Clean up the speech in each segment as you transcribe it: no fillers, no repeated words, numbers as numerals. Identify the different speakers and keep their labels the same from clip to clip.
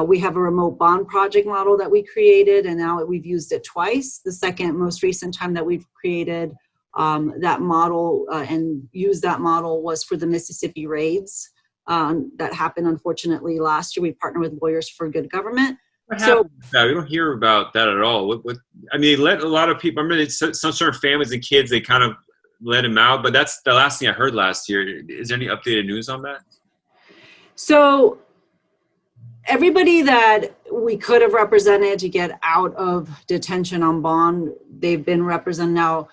Speaker 1: We have a remote bond project model that we created, and now we've used it twice. The second most recent time that we've created that model and used that model was for the Mississippi raids that happened, unfortunately, last year. We partnered with Lawyers for Good Government.
Speaker 2: What happened with that? We don't hear about that at all. I mean, they let a lot of people, I remember some sort of families and kids, they kind of let him out, but that's the last thing I heard last year. Is there any updated news on that?
Speaker 1: So everybody that we could have represented to get out of detention on bond, they've been represented now.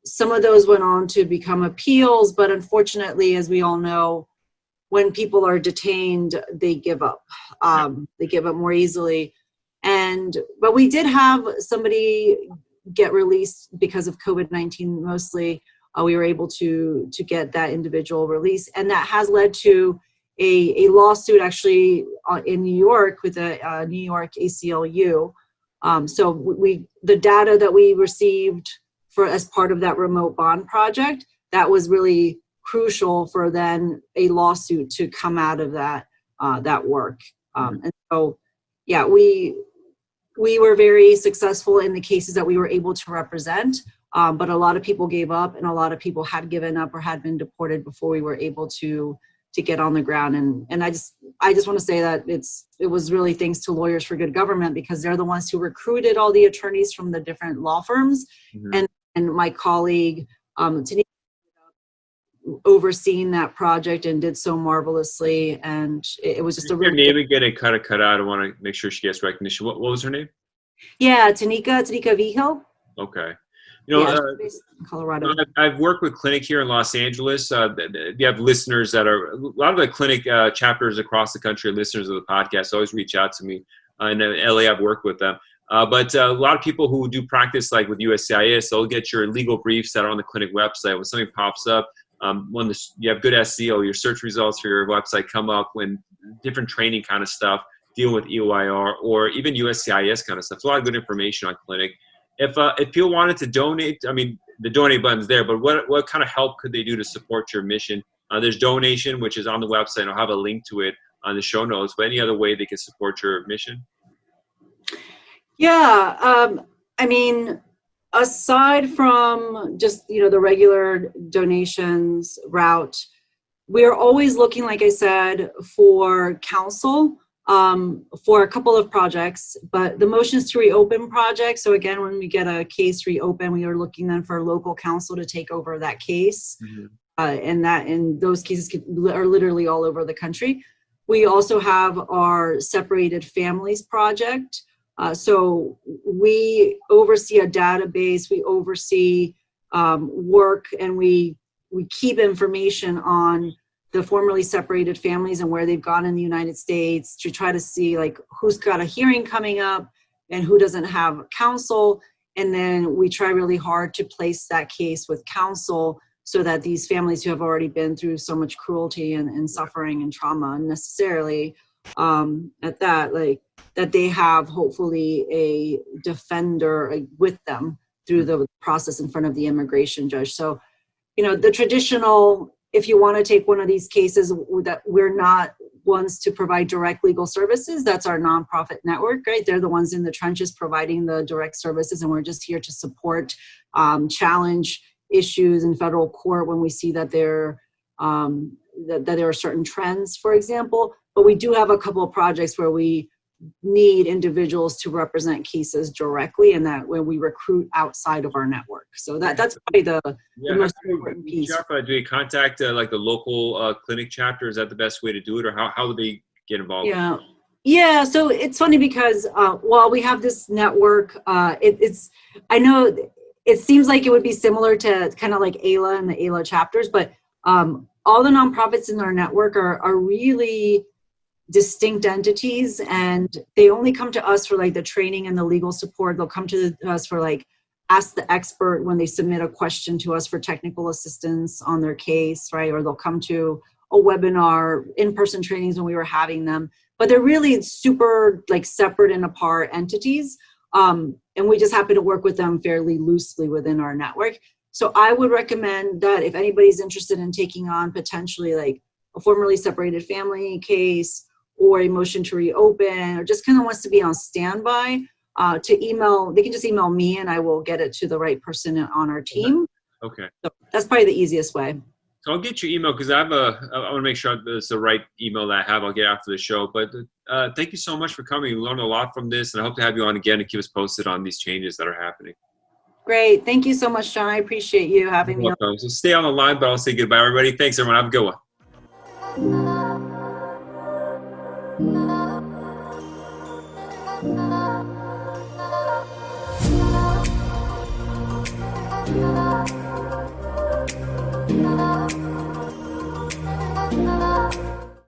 Speaker 1: Some of those went on to become appeals, but unfortunately, as we all know, when people are detained, they give up. They give up more easily. But we did have somebody get released because of COVID-19 mostly. We were able to get that individual released, and that has led to a lawsuit actually in New York with the New York ACLU. So the data that we received as part of that remote bond project, that was really crucial for then a lawsuit to come out of that work. And so, yeah, we were very successful in the cases that we were able to represent, but a lot of people gave up, and a lot of people had given up or had been deported before we were able to get on the ground. And I just want to say that it was really thanks to Lawyers for Good Government, because they're the ones who recruited all the attorneys from the different law firms, and my colleague Tanika overseeing that project and did so marvelously, and it was just a really
Speaker 2: name again and cut out. I want to make sure she gets recognition. What was her name?
Speaker 1: Yeah, Tanika Vigil.
Speaker 2: Okay.
Speaker 1: Based in Colorado.
Speaker 2: I've worked with clinic here in Los Angeles. You have listeners that are, a lot of the clinic chapters across the country are listeners of the podcast. Always reach out to me. In LA, I've worked with them. But a lot of people who do practice, like with USCIS, they'll get your legal briefs that are on the clinic website. When something pops up, when you have good SEO, your search results for your website come up when different training kind of stuff, dealing with EOIR or even USCIS kind of stuff. So a lot of good information on clinic. If people wanted to donate, I mean, the donate button's there, but what kind of help could they do to support your mission? There's donation, which is on the website. I'll have a link to it on the show notes, but any other way they can support your mission?
Speaker 1: Yeah, I mean, aside from just, the regular donations route, we're always looking, like I said, for counsel for a couple of projects, but the motions to reopen project. So again, when we get a case reopened, we are looking then for local counsel to take over that case. And those cases are literally all over the country. We also have our separated families project. So we oversee a database, we oversee work, and we keep information on the formerly separated families and where they've gone in the United States to try to see like who's got a hearing coming up and who doesn't have counsel. And then we try really hard to place that case with counsel so that these families who have already been through so much cruelty and suffering and trauma unnecessarily, that they have hopefully a defender with them through the process in front of the immigration judge. So, the traditional, if you want to take one of these cases, that we're not ones to provide direct legal services, that's our nonprofit network, right? They're the ones in the trenches providing the direct services, and we're just here to support, challenge issues in federal court when we see that there are certain trends, for example. But we do have a couple of projects where we need individuals to represent cases directly, and that when we recruit outside of our network. So that's probably the most important piece.
Speaker 2: Do they contact like the local clinic chapter? Is that the best way to do it, or how do they get involved?
Speaker 1: Yeah. So it's funny because while we have this network, I know it seems like it would be similar to kind of like ALA and the ALA chapters, but all the nonprofits in our network are really distinct entities, and they only come to us for like the training and the legal support. They'll come to us for like ask the expert when they submit a question to us for technical assistance on their case, right? Or they'll come to a webinar, in-person trainings when we were having them, but they're really super like separate and apart entities. And we just happen to work with them fairly loosely within our network. So I would recommend that if anybody's interested in taking on potentially like a formerly separated family case, or a motion to reopen, or just kind of wants to be on standby, to email, they can just email me and I will get it to the right person on our team.
Speaker 2: Okay.
Speaker 1: So that's probably the easiest way.
Speaker 2: So I'll get your email because I want to make sure it's the right email that I have. I'll get after the show. But thank you so much for coming. We learned a lot from this, and I hope to have you on again and keep us posted on these changes that are happening.
Speaker 1: Great. Thank you so much, John. I appreciate you having me on.
Speaker 2: So stay on the line, but I'll say goodbye, everybody. Thanks, everyone. Have a good one.